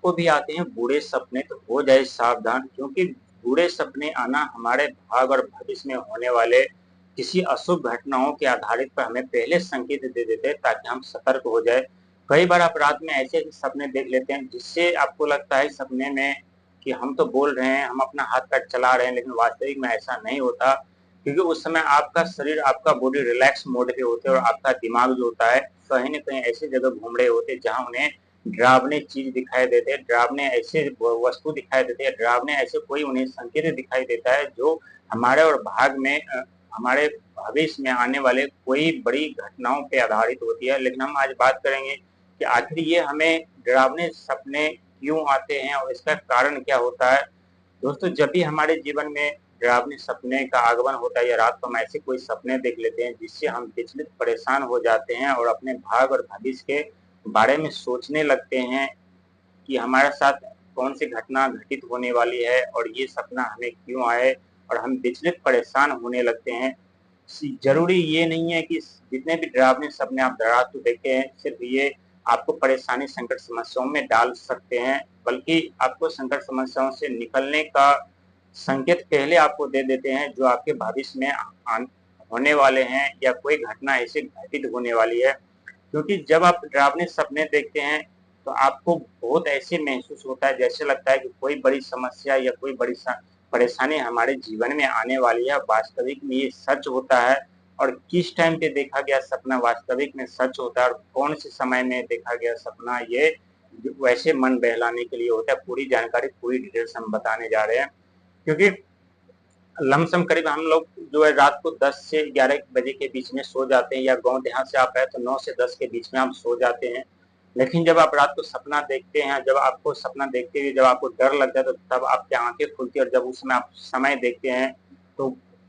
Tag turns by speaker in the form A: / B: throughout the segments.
A: आपको भी आते हैं बुरे सपने तो हो जाए सावधान, क्योंकि बुरे सपने आना हमारे भाग और भविष्य में होने वाले किसी अशुभ घटनाओं के आधारित पर हमें पहले संकेत दे देते हैं ताकि हम सतर्क हो जाए। कई बार आप रात में ऐसे सपने देख लेते हैं जिससे आपको लगता है सपने में कि हम तो बोल रहे हैं, हम अपना हाथ पैर चला रहे हैं, लेकिन वास्तविक में ऐसा नहीं होता, क्योंकि उस समय आपका शरीर, आपका बॉडी रिलैक्स मोड पे होते हैं और आपका दिमाग जो होता है कहीं न कहीं ऐसी जगह घूम रहे होते हैं जहाँ उन्हें डरावनी चीज दिखाई देते हैं, डरावने ऐसे वस्तु दिखाई देते हैं, डरावने ऐसे कोई उन्हें संकेत दिखाई देता है जो हमारे और भाग में हमारे भविष्य में आने वाले कोई बड़ी घटनाओं पे आधारित होती है। लेकिन हम आज बात करेंगे कि आखिर ये हमें डरावने सपने क्यों आते हैं और इसका कारण क्या होता है। दोस्तों, जब भी हमारे जीवन में डरावने सपने का आगमन होता है या रात को हम ऐसे कोई सपने देख लेते हैं जिससे हम विचलित परेशान हो जाते हैं और अपने भाग और भविष्य के बारे में सोचने लगते हैं कि हमारे साथ कौन सी घटना घटित होने वाली है और ये सपना हमें क्यों आए, और हम विचलित परेशान होने लगते हैं। जरूरी ये नहीं है कि जितने भी डरावने सपने आप रात को देखते हैं सिर्फ ये आपको परेशानी संकट समस्याओं में डाल सकते हैं, बल्कि आपको संकट समस्याओं से निकलने का संकेत पहले आपको दे देते हैं जो आपके भविष्य में होने वाले हैं या कोई घटना ऐसे घटित होने वाली है। क्योंकि जब आप डरावने सपने देखते हैं तो आपको बहुत ऐसे महसूस होता है जैसे लगता है कि कोई बड़ी समस्या या कोई बड़ी परेशानी हमारे जीवन में आने वाली है। वास्तविक में ये सच होता है, और किस टाइम पे देखा गया सपना वास्तविक में सच होता है और कौन से समय में देखा गया सपना ये वैसे मन बहलाने के लिए होता है। पूरी जानकारी, पूरी डिटेल्स हम बताने जा रहे हैं, क्योंकि लमसम करीब हम लोग जो है रात को 10 से 11 बजे के बीच में सो जाते हैं, या गांव देहात से आप है तो 9 से 10 के बीच में आप सो जाते हैं। लेकिन जब आप रात को सपना देखते हैं, जब आपको सपना देखते हुए जब आपको डर लगता है तो तब आपकी आंखें खुलती है, और जब उस समय आप समय देखते हैं तो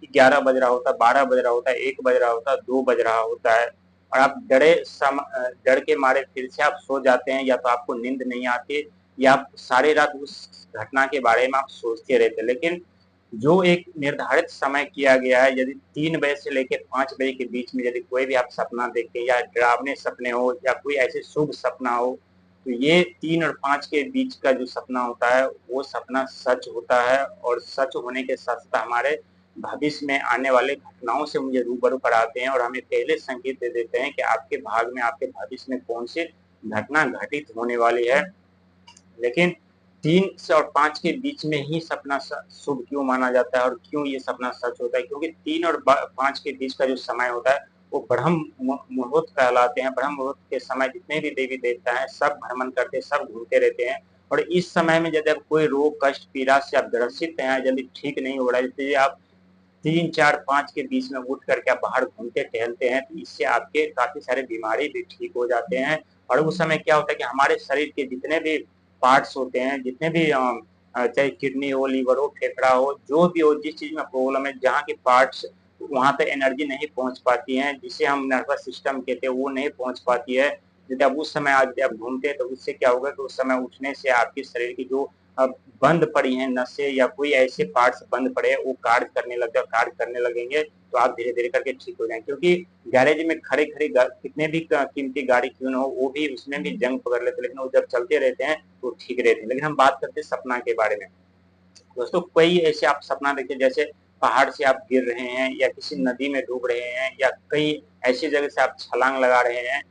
A: 11 बज रहा होता है, 12 बज रहा होता है, 1 बज रहा होता है, 2 बज रहा होता है, और आप डर के मारे फिर से आप सो जाते हैं, या तो आपको नींद नहीं आती या आप सारी रात उस घटना के बारे में आप सोचते रहते हैं। लेकिन जो एक निर्धारित समय किया गया है, यदि 3 बजे से लेके 5 बजे के बीच में यदि कोई भी आप सपना देखते हैं या डरावने सपने हो या कोई ऐसे शुभ सपना हो, तो ये 3 और 5 के बीच का जो सपना होता है वो सपना सच होता है, और सच होने के साथ-साथ हमारे भविष्य में आने वाले घटनाओं से मुझे रूबरू कराते हैं और हमें पहले संकेत दे देते हैं कि आपके भाग में, आपके भविष्य में कौन-सी घटना घटित होने वाली है। लेकिन 3 से और 5 के बीच में ही सपना शुभ क्यों माना जाता है और क्यों ये सपना सच होता है? क्योंकि 3 और 5 के बीच का जो समय होता है वो ब्रह्म मुहूर्त कहलाते हैं। ब्रह्म मुहूर्त के समय जितने भी देवी देवता हैं सब भ्रमण करते हैं, सब घूमते रहते हैं, और इस समय में यदि आप कोई रोग कष्ट पीड़ा से आप ग्रसित हैं, यदि ठीक नहीं हो रहा है, इसलिए आप 3, 4, 5 के बीच में उठ करके आप बाहर घूमते टहलते हैं, तो इससे आपके काफी सारे बीमारी भी ठीक हो जाते हैं। और उस समय क्या होता है कि हमारे शरीर के जितने भी पार्ट्स होते हैं, जितने भी चाहे किडनी हो, लीवर हो, फेफड़ा हो, जो भी हो, जिस चीज में प्रॉब्लम है, जहाँ के पार्ट्स वहां पे एनर्जी नहीं पहुंच पाती है, जिसे हम नर्वस सिस्टम कहते हैं, वो नहीं पहुंच पाती है। यदि आप उस समय आज आप घूमते हैं तो उससे क्या होगा कि उस समय उठने से आपके शरीर की जो बंद पड़ी हैं नसें या कोई ऐसे पार्ट्स बंद पड़े हैं वो कार्य करने लग जाए, कार्य करने लगेंगे तो आप धीरे-धीरे करके ठीक हो जाएँगे। क्योंकि गैरेज में खड़ी-खड़ी कितने भी कीमती गाड़ी क्यों ना हो, वो भी उसमें भी जंग पकड़ लेते हैं, लेकिन वो जब चलते रहते हैं तो ठीक रहते हैं। लेकिन हम बात करते हैं सपना के बारे में। दोस्तों, कई ऐसे आप सपना देखते हैं जैसे पहाड़ से आप गिर रहे हैं या किसी नदी में डूब रहे हैं या कई ऐसी जगह से आप छलांग लगा रहे हैं,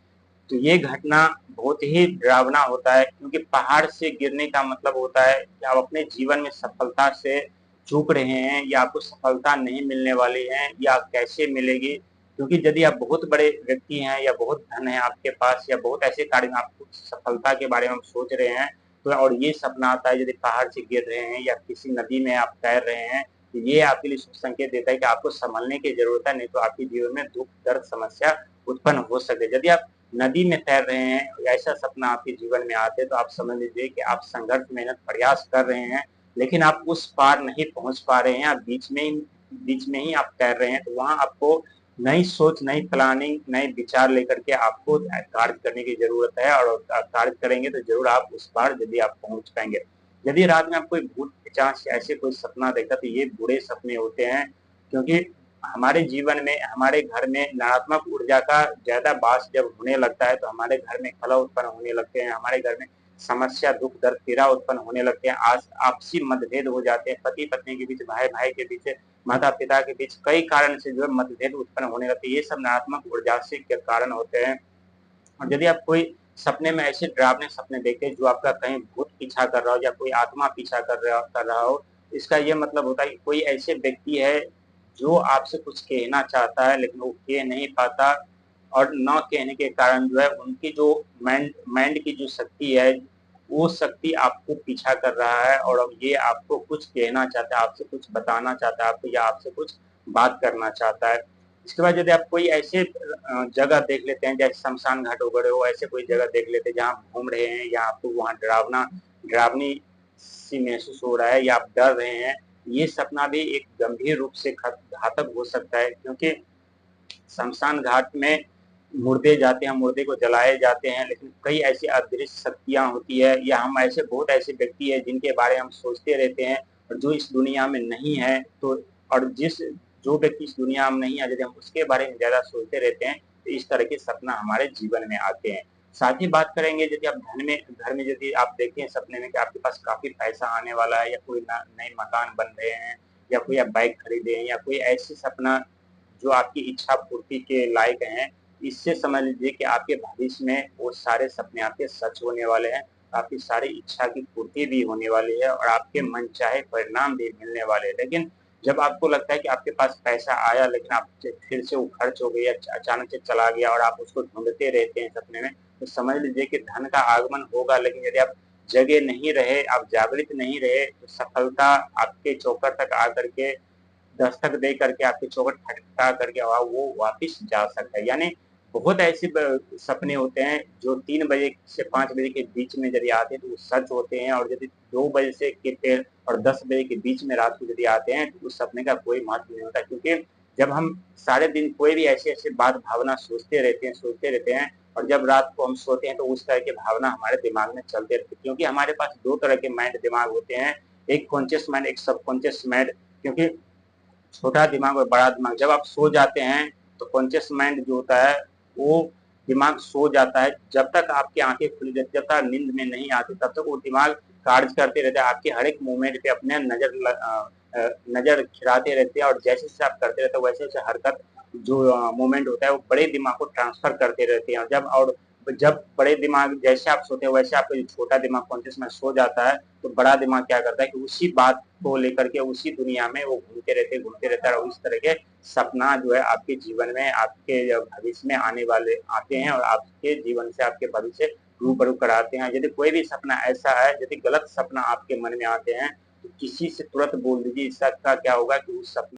A: तो ये घटना बहुत ही डरावना होता है, क्योंकि पहाड़ से गिरने का मतलब होता है कि आप अपने जीवन में सफलता से चूक रहे हैं या आपको सफलता नहीं मिलने वाली है, या कैसे मिलेगी। क्योंकि यदि आप बहुत बड़े व्यक्ति हैं या बहुत धन है आपके पास या बहुत ऐसे कार्य में आप सफलता के बारे में आप सोच रहे हैं, तो और ये सपना आता है यदि पहाड़ से गिर रहे हैं या किसी नदी में आप तैर रहे हैं, तो ये आपके लिए शुभ संकेत देता है कि आपको संभलने की जरूरत है, नहीं तो आपके जीवन में दुख दर्द समस्या उत्पन्न हो सकती है। यदि आप नदी में तैर रहे हैं, ऐसा सपना आपके जीवन में आते हैं, तो आप समझ लीजिए कि आप संघर्ष, मेहनत, प्रयास कर रहे हैं, लेकिन आप उस पार नहीं पहुंच पा रहे हैं, आप बीच में ही आप तैर रहे हैं। तो वहां आपको नई सोच, नई प्लानिंग, नए विचार लेकर के आपको कार्य करने की जरूरत है, और कार्य करेंगे तो जरूर आप उस पार यदि आप पहुंच पाएंगे। यदि रात में आप कोई भूत पिशाच ऐसे कोई सपना देखा तो ये बुरे सपने होते हैं, क्योंकि हमारे जीवन में, हमारे घर में नकारात्मक ऊर्जा का ज्यादा वास जब होने लगता है तो हमारे घर में कलह उत्पन्न होने लगते हैं, हमारे घर में समस्या, दुख, दर्द, पीड़ा उत्पन्न होने लगते हैं, आपसी मतभेद हो जाते हैं, पति-पत्नी के बीच, भाई-भाई के बीच, माता-पिता के बीच कई कारण से जो है मतभेद उत्पन्न होने लगते हैं। ये सब नकारात्मक ऊर्जा से के कारण होते हैं। और यदि आप कोई सपने में ऐसे डरावने सपने देखते हैं जो आपका कहीं भूत पीछा कर रहा हो या कोई आत्मा पीछा कर रहा हो, इसका ये मतलब होता है कि कोई ऐसे व्यक्ति है जो आपसे कुछ कहना चाहता है लेकिन वो कह नहीं पाता और ना कहने के कारण जो है उनकी जो माइंड माइंड की जो शक्ति है, वो शक्ति आपको पीछा कर रहा है और अब ये आपको कुछ कहना चाहता है, आपसे कुछ बताना चाहता है आपको या आपसे कुछ बात करना चाहता है। इसके बाद यदि आप कोई ऐसे जगह देख लेते हैं जैसे शमशान घाट वगैरह हो, ऐसे कोई जगह देख लेते हैं जहाँ आप घूम रहे हैं या आपको वहाँ डरावनी सी महसूस हो रहा है या आप डर रहे हैं, ये सपना भी एक गंभीर रूप से घातक हो सकता है क्योंकि शमशान घाट में मुर्दे जाते हैं, मुर्दे को जलाए जाते हैं, लेकिन कई ऐसी अदृश्य शक्तियाँ होती है या हम ऐसे बहुत ऐसे व्यक्ति हैं जिनके बारे में हम सोचते रहते हैं और जो इस दुनिया में नहीं है, तो और जो व्यक्ति इस दुनिया में नहीं है, यदि हम उसके बारे में ज़्यादा सोचते रहते हैं, तो इस तरह के सपना हमारे जीवन में आते हैं। साथ ही बात करेंगे यदि आप घर में यदि आप देखें सपने में कि आपके पास काफ़ी पैसा आने वाला है या कोई न नए मकान बन रहे हैं या कोई आप बाइक खरीदे हैं या कोई ऐसी सपना जो आपकी इच्छा पूर्ति के लायक हैं, इससे समझ लीजिए कि आपके भविष्य में वो सारे सपने आपके सच होने वाले हैं, आपकी सारी इच्छा की पूर्ति भी होने वाली है और आपके मनचाहे परिणाम भी मिलने वाले हैं। लेकिन जब आपको लगता है कि आपके पास पैसा आया लेकिन आप फिर से वो खर्च हो गया, अचानक से चला गया और आप उसको ढूँढते रहते हैं सपने में, तो समझ लीजिए कि धन का आगमन होगा लेकिन यदि आप जगे नहीं रहे, आप जागृत नहीं रहे, तो सफलता आपके चौखट तक आकर के दस्तक दे करके आपकी चौखट खटखटा करके वो वापिस जा सकता है। यानी बहुत ऐसे सपने होते हैं जो 3 बजे से 5 बजे के बीच में यदि आते हैं तो वो सच होते हैं और यदि 2 बजे से के फिर और 10 बजे के बीच में रात को यदि आते हैं तो उस सपने का कोई महत्व नहीं होता क्योंकि जब हम सारे दिन कोई भी ऐसे-ऐसे बात भावना सोचते रहते हैं और जब रात को हम सोते हैं तो उस तरह की भावना हमारे दिमाग में चलते रहती है क्योंकि हमारे पास 2 तरह के माइंड दिमाग होते हैं, एक कॉन्शियस माइंड, एक सबकॉन्शियस माइंड क्योंकि छोटा दिमाग और बड़ा दिमाग जब आप सो जाते हैं तो कॉन्शियस माइंड जो होता है वो दिमाग सो जाता है जब तक आपकी आंखें खुली रहती जब तक नींद में नहीं आती तब तक वो दिमाग कार्य करते रहता है आपके हर एक मूवमेंट पे अपने नजर खिराते रहते हैं और जैसे जैसे आप करते रहते हैं वैसे वैसे हरकत जो मूवमेंट होता है वो बड़े दिमाग को ट्रांसफर करते रहते हैं जब बड़े दिमाग जैसे आप सोते हैं वैसे आपका जो छोटा दिमाग कॉन्शियस में सो जाता है तो बड़ा दिमाग क्या करता है कि उसी बात को लेकर के उसी दुनिया में वो घूमते रहता है और इस तरह के सपना जो है आपके जीवन में आपके भविष्य में आते हैं और आपके जीवन से आपके भविष्य रूबरू कराते हैं। यदि कोई भी सपना ऐसा है, यदि गलत सपना आपके मन में आते हैं, तो किसी से तुरंत बोल दीजिए। इसका क्या होगा कि उस सपने